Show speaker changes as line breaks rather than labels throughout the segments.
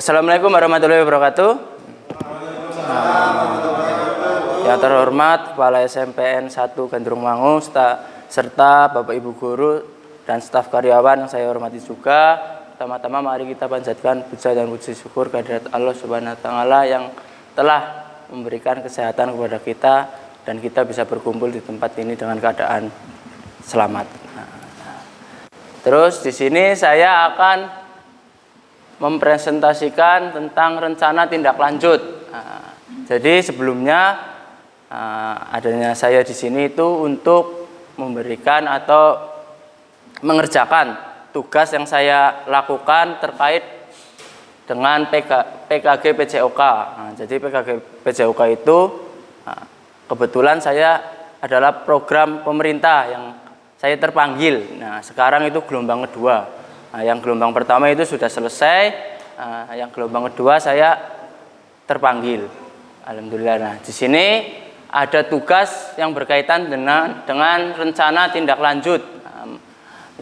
Assalamualaikum warahmatullahi wabarakatuh. Yang terhormat Kepala SMPN 1 Gandrungmangu serta Bapak Ibu Guru dan staf karyawan yang saya hormati juga. Pertama-tama mari kita panjatkan puja dan puji syukur kehadirat Allah Subhanahu wa taala yang telah memberikan kesehatan kepada kita dan kita bisa berkumpul di tempat ini dengan keadaan selamat. Terus di sini saya akan mempresentasikan tentang rencana tindak lanjut. Jadi sebelumnya adanya saya di sini itu untuk memberikan atau mengerjakan tugas yang saya lakukan terkait dengan PKG PJOK. Jadi PKG PJOK itu kebetulan saya adalah program pemerintah yang saya terpanggil. Nah, sekarang itu gelombang kedua. Yang gelombang pertama itu sudah selesai, yang gelombang kedua saya terpanggil. Alhamdulillah. Nah, di sini ada tugas yang berkaitan dengan rencana tindak lanjut,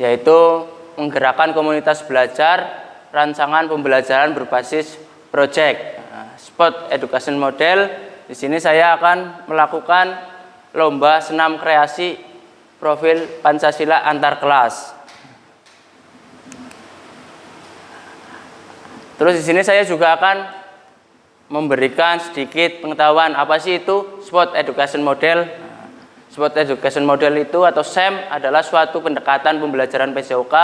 yaitu menggerakkan komunitas belajar, rancangan pembelajaran berbasis project, spot education model. Di sini saya akan melakukan lomba senam kreasi profil Pancasila antar kelas. Terus di sini saya juga akan memberikan sedikit pengetahuan apa sih itu Spot Education Model. Spot Education Model itu atau SEM adalah suatu pendekatan pembelajaran PJOK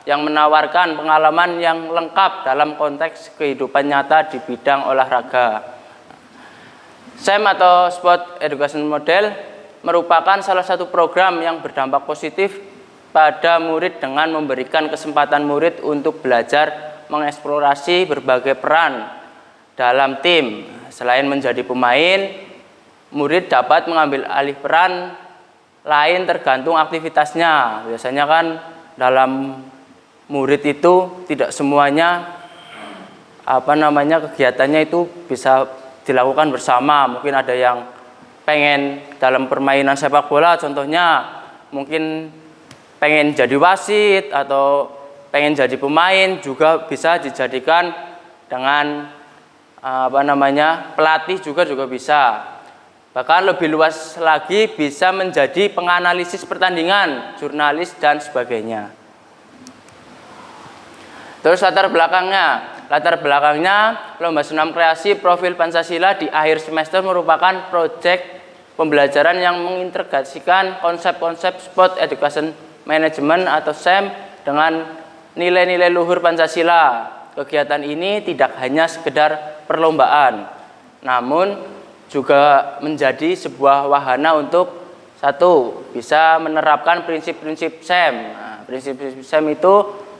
yang menawarkan pengalaman yang lengkap dalam konteks kehidupan nyata di bidang olahraga. SEM atau Spot Education Model merupakan salah satu program yang berdampak positif pada murid dengan memberikan kesempatan murid untuk belajar mengeksplorasi berbagai peran dalam tim. Selain menjadi pemain, murid dapat mengambil alih peran lain tergantung aktivitasnya. Biasanya kan dalam murid itu tidak semuanya kegiatannya itu bisa dilakukan bersama. Mungkin ada yang pengen dalam permainan sepak bola contohnya mungkin pengen jadi wasit atau pengen jadi pemain, juga bisa dijadikan dengan pelatih juga bisa. Bahkan lebih luas lagi bisa menjadi penganalisis pertandingan, jurnalis dan sebagainya. Terus latar belakangnya lomba senam kreasi profil Pancasila di akhir semester merupakan proyek pembelajaran yang mengintegrasikan konsep-konsep Sport Education Management atau SEM dengan nilai-nilai luhur Pancasila. Kegiatan ini tidak hanya sekedar perlombaan, namun juga menjadi sebuah wahana untuk satu, bisa menerapkan prinsip-prinsip SEM. Prinsip-prinsip SEM itu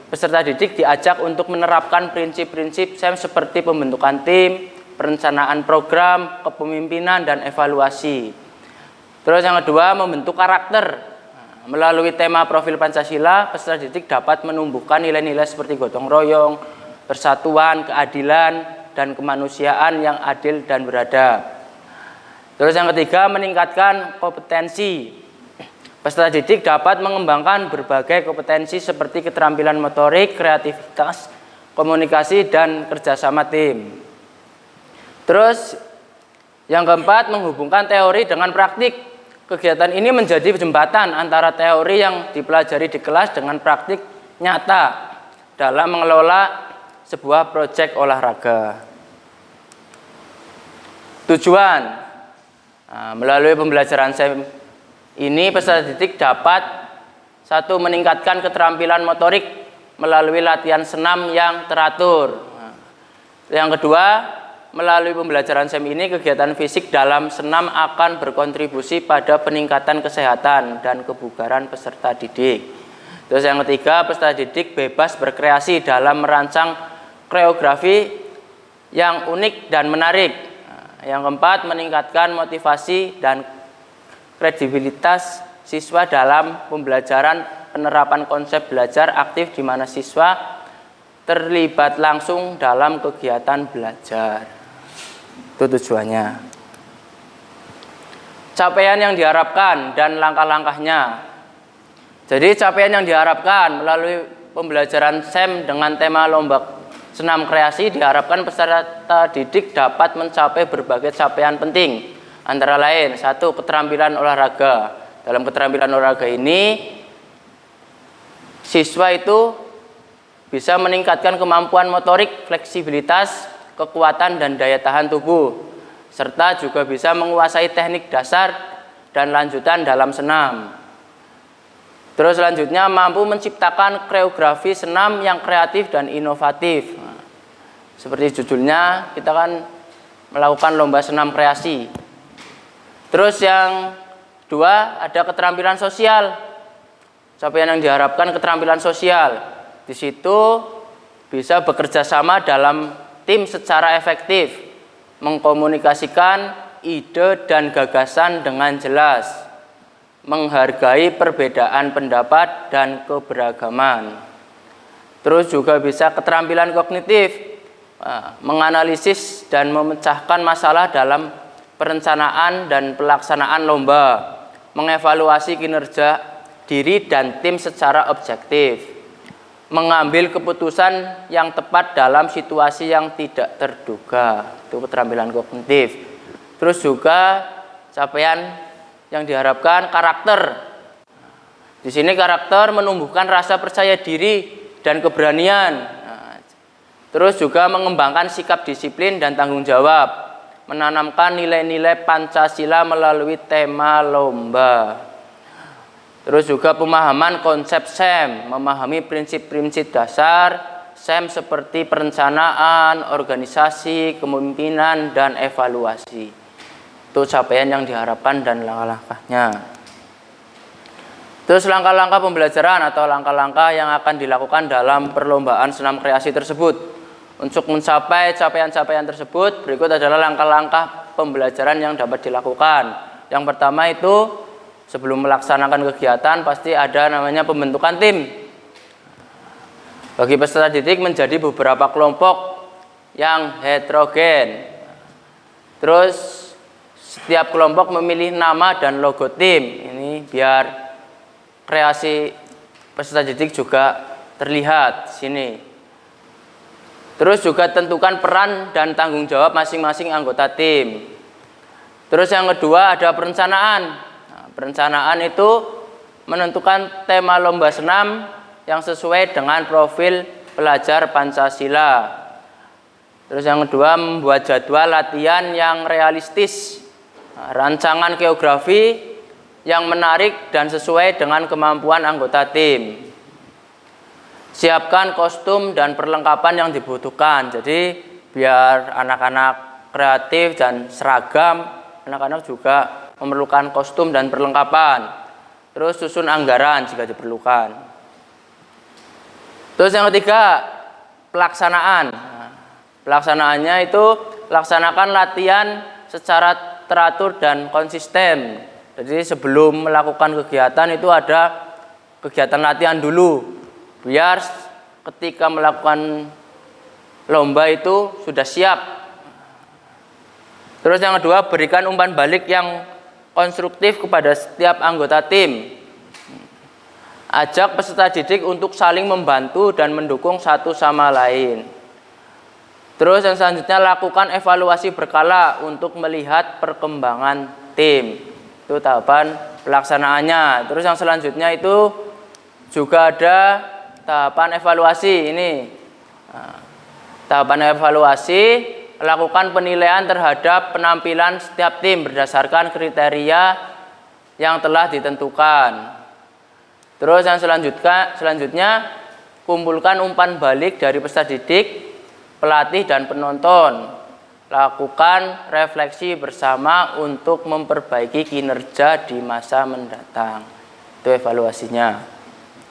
peserta didik diajak untuk menerapkan prinsip-prinsip SEM seperti pembentukan tim, perencanaan program, kepemimpinan, dan evaluasi. Terus yang kedua, membentuk karakter. Melalui tema profil Pancasila, peserta didik dapat menumbuhkan nilai-nilai seperti gotong royong, persatuan, keadilan, dan kemanusiaan yang adil dan beradab. Terus yang ketiga, meningkatkan kompetensi. Peserta didik dapat mengembangkan berbagai kompetensi seperti keterampilan motorik, kreativitas, komunikasi, dan kerjasama tim. Terus yang keempat, menghubungkan teori dengan praktik. Kegiatan ini menjadi jembatan antara teori yang dipelajari di kelas dengan praktik nyata dalam mengelola sebuah proyek olahraga. Tujuan melalui pembelajaran SEM ini peserta didik dapat satu, meningkatkan keterampilan motorik melalui latihan senam yang teratur. Yang kedua, melalui pembelajaran SEM ini kegiatan fisik dalam senam akan berkontribusi pada peningkatan kesehatan dan kebugaran peserta didik. Terus yang ketiga, peserta didik bebas berkreasi dalam merancang koreografi yang unik dan menarik. Yang keempat, meningkatkan motivasi dan kredibilitas siswa dalam pembelajaran, penerapan konsep belajar aktif di mana siswa terlibat langsung dalam kegiatan belajar. Itu tujuannya. Capaian yang diharapkan dan langkah-langkahnya. Jadi capaian yang diharapkan melalui pembelajaran SEM dengan tema lomba senam kreasi diharapkan peserta didik dapat mencapai berbagai capaian penting. Antara lain, 1. Keterampilan olahraga. Dalam keterampilan olahraga ini, siswa itu bisa meningkatkan kemampuan motorik, fleksibilitas, kekuatan, dan daya tahan tubuh, serta juga bisa menguasai teknik dasar dan lanjutan dalam senam. Terus selanjutnya, mampu menciptakan koreografi senam yang kreatif dan inovatif. Seperti judulnya, kita kan melakukan lomba senam kreasi. Terus yang 2, ada keterampilan sosial. Capaian yang diharapkan keterampilan sosial. Di situ bisa bekerja sama dalam tim secara efektif, mengkomunikasikan ide dan gagasan dengan jelas, menghargai perbedaan pendapat dan keberagaman. Terus juga bisa keterampilan kognitif, menganalisis dan memecahkan masalah dalam perencanaan dan pelaksanaan lomba, mengevaluasi kinerja diri dan tim secara objektif, mengambil keputusan yang tepat dalam situasi yang tidak terduga. Itu keterampilan kognitif. Terus juga capaian yang diharapkan karakter. Di sini karakter menumbuhkan rasa percaya diri dan keberanian. Terus juga mengembangkan sikap disiplin dan tanggung jawab, menanamkan nilai-nilai Pancasila melalui tema lomba. Terus juga pemahaman konsep SEM, memahami prinsip-prinsip dasar SEM seperti perencanaan, organisasi, kepemimpinan, dan evaluasi. Itu capaian yang diharapkan dan langkah-langkahnya. Terus langkah-langkah pembelajaran atau langkah-langkah yang akan dilakukan dalam perlombaan senam kreasi tersebut. Untuk mencapai capaian-capaian tersebut, berikut adalah langkah-langkah pembelajaran yang dapat dilakukan. Yang pertama itu, sebelum melaksanakan kegiatan pasti ada namanya pembentukan tim. Bagi peserta didik menjadi beberapa kelompok yang heterogen. Terus setiap kelompok memilih nama dan logo tim. Ini biar kreasi peserta didik juga terlihat di sini. Terus juga tentukan peran dan tanggung jawab masing-masing anggota tim. Terus yang kedua ada perencanaan. Perencanaan itu menentukan tema lomba senam yang sesuai dengan profil pelajar Pancasila. Terus yang kedua membuat jadwal latihan yang realistis. Rancangan geografi yang menarik dan sesuai dengan kemampuan anggota tim. Siapkan kostum dan perlengkapan yang dibutuhkan. Jadi biar anak-anak kreatif dan seragam, anak-anak juga memerlukan kostum dan perlengkapan. Terus susun anggaran jika diperlukan. Terus yang ketiga, pelaksanaan. Pelaksanaannya itu laksanakan latihan secara teratur dan konsisten. Jadi sebelum melakukan kegiatan itu ada kegiatan latihan dulu, biar ketika melakukan lomba itu sudah siap. Terus yang kedua, berikan umpan balik yang konstruktif kepada setiap anggota tim. Ajak peserta didik untuk saling membantu dan mendukung satu sama lain. Terus yang selanjutnya, lakukan evaluasi berkala untuk melihat perkembangan tim. Itu tahapan pelaksanaannya. Terus yang selanjutnya itu juga ada tahapan evaluasi. Ini tahapan evaluasi, lakukan penilaian terhadap penampilan setiap tim berdasarkan kriteria yang telah ditentukan. Terus yang selanjutnya kumpulkan umpan balik dari peserta didik, pelatih dan penonton. Lakukan refleksi bersama untuk memperbaiki kinerja di masa mendatang. Itu evaluasinya.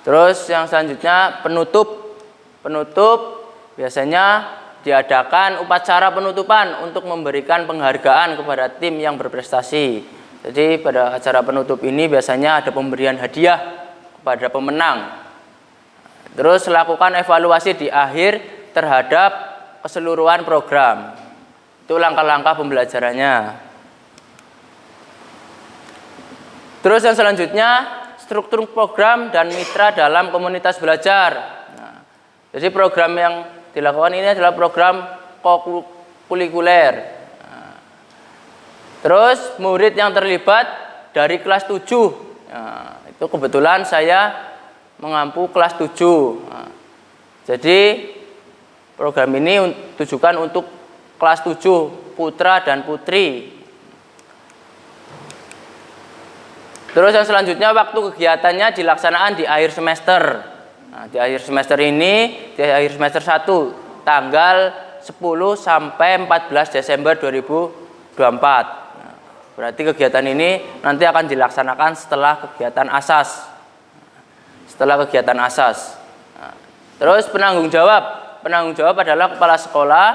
Terus yang selanjutnya penutup. Penutup biasanya diadakan upacara penutupan untuk memberikan penghargaan kepada tim yang berprestasi. Jadi pada acara penutup ini biasanya ada pemberian hadiah kepada pemenang. Terus lakukan evaluasi di akhir terhadap keseluruhan program. Itu langkah-langkah pembelajarannya. Terus yang selanjutnya, struktur program dan mitra dalam komunitas belajar. Jadi program yang dilakukan ini adalah program kokurikuler. Terus murid yang terlibat dari kelas 7. Itu kebetulan saya mengampu kelas 7. Jadi program ini ditujukan untuk kelas 7 putra dan putri. Terus yang selanjutnya waktu kegiatannya dilaksanakan di akhir semester. Di akhir semester ini, di akhir semester 1 tanggal 10 sampai 14 Desember 2024. Berarti kegiatan ini nanti akan dilaksanakan setelah kegiatan asas. Terus penanggung jawab adalah kepala sekolah,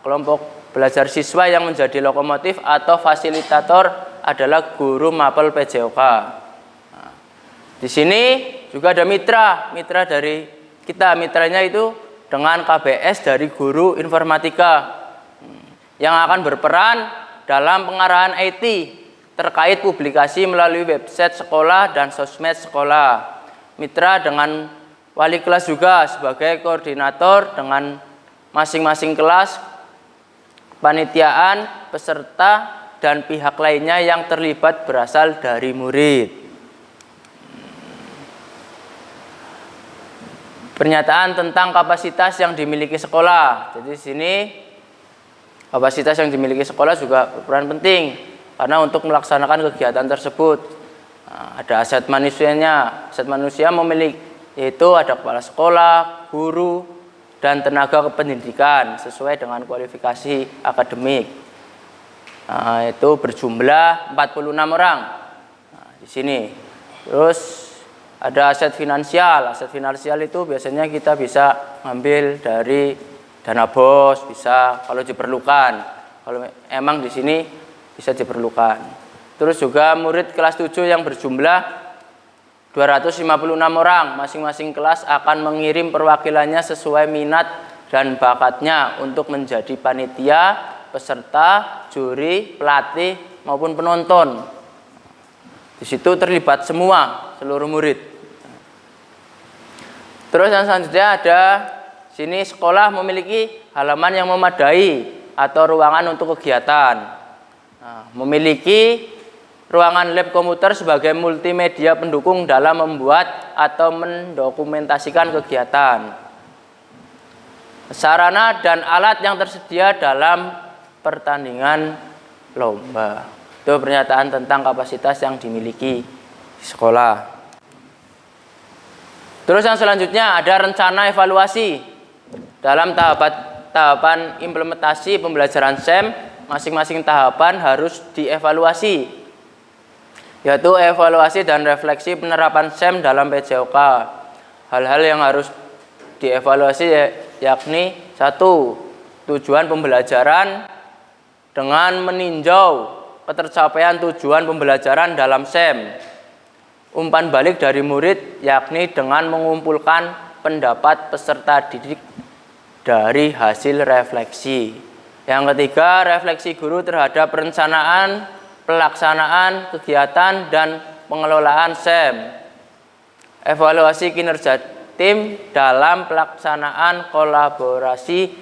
kelompok belajar siswa yang menjadi lokomotif atau fasilitator adalah guru mapel PJOK. Di sini juga ada mitra dari kita. Mitranya itu dengan KBS dari guru informatika yang akan berperan dalam pengarahan IT terkait publikasi melalui website sekolah dan sosmed sekolah. Mitra dengan wali kelas juga sebagai koordinator dengan masing-masing kelas, panitiaan, peserta, dan pihak lainnya yang terlibat berasal dari murid. Pernyataan tentang kapasitas yang dimiliki sekolah. Jadi di sini kapasitas yang dimiliki sekolah juga berperan penting karena untuk melaksanakan kegiatan tersebut ada aset manusianya. Aset manusia memiliki yaitu ada kepala sekolah, guru, dan tenaga kependidikan sesuai dengan kualifikasi akademik. Itu berjumlah 46 orang. Di sini. Terus ada aset finansial. Aset finansial itu biasanya kita bisa ngambil dari dana BOS, bisa kalau diperlukan. Kalau emang di sini bisa diperlukan. Terus juga murid kelas 7 yang berjumlah 256 orang. Masing-masing kelas akan mengirim perwakilannya sesuai minat dan bakatnya untuk menjadi panitia, peserta, juri, pelatih maupun penonton. Di situ terlibat seluruh murid. Terus yang selanjutnya ada sini sekolah memiliki halaman yang memadai atau ruangan untuk kegiatan. Memiliki ruangan lab komputer sebagai multimedia pendukung dalam membuat atau mendokumentasikan kegiatan. Sarana dan alat yang tersedia dalam pertandingan lomba. Itu pernyataan tentang kapasitas yang dimiliki di sekolah. Terus yang selanjutnya ada rencana evaluasi. Dalam tahapan implementasi pembelajaran SEM, masing-masing tahapan harus dievaluasi, yaitu evaluasi dan refleksi penerapan SEM dalam PJOK. Hal-hal yang harus dievaluasi yakni 1. Tujuan pembelajaran dengan meninjau ketercapaian tujuan pembelajaran dalam SEM. Umpan balik dari murid yakni dengan mengumpulkan pendapat peserta didik dari hasil refleksi. Yang ketiga, refleksi guru terhadap perencanaan, pelaksanaan, kegiatan, dan pengelolaan SEM. Evaluasi kinerja tim dalam pelaksanaan kolaborasi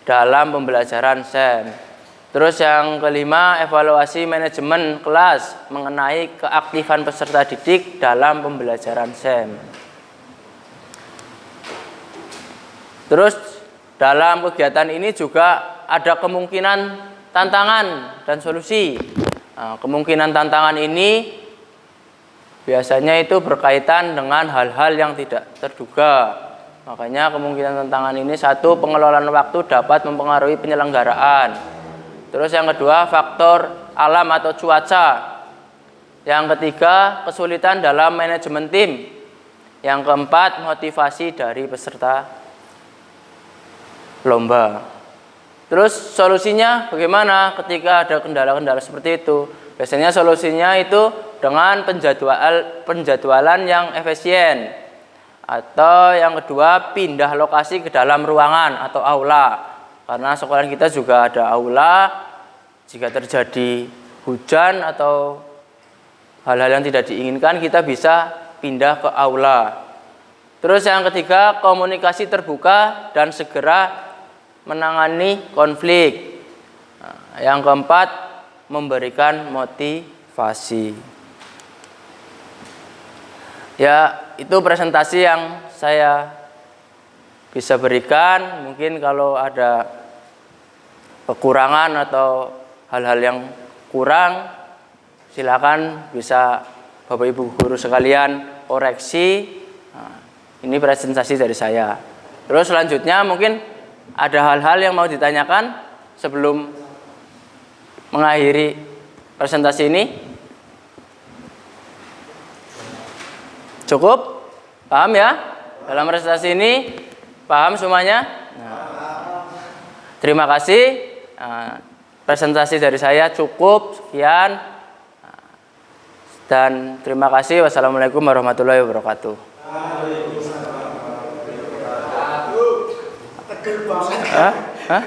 dalam pembelajaran SEM. Terus yang kelima, evaluasi manajemen kelas mengenai keaktifan peserta didik dalam pembelajaran SEM. Terus dalam kegiatan ini juga ada kemungkinan tantangan dan solusi. Kemungkinan tantangan ini biasanya itu berkaitan dengan hal-hal yang tidak terduga. Makanya kemungkinan tantangan ini 1. Pengelolaan waktu dapat mempengaruhi penyelenggaraan. Terus yang kedua, faktor alam atau cuaca. Yang ketiga, kesulitan dalam manajemen tim. Yang keempat, motivasi dari peserta lomba. Terus solusinya bagaimana ketika ada kendala-kendala seperti itu? Biasanya solusinya itu dengan penjadwalan yang efisien. Atau yang kedua, pindah lokasi ke dalam ruangan atau aula. Karena sekolah kita juga ada aula. Jika terjadi hujan atau hal-hal yang tidak diinginkan, kita bisa pindah ke aula. Terus yang ketiga, komunikasi terbuka dan segera menangani konflik. Nah, yang keempat, memberikan motivasi. Ya, itu presentasi yang saya bisa berikan. Mungkin kalau ada kekurangan atau hal-hal yang kurang, silakan bisa Bapak Ibu guru sekalian koreksi. Nah, ini presentasi dari saya. Terus selanjutnya mungkin ada hal-hal yang mau ditanyakan sebelum mengakhiri presentasi ini. Cukup? Paham ya? Dalam presentasi ini paham semuanya? Nah, terima kasih. Presentasi dari saya cukup sekian. Dan terima kasih. Wassalamualaikum warahmatullahi wabarakatuh. Hah?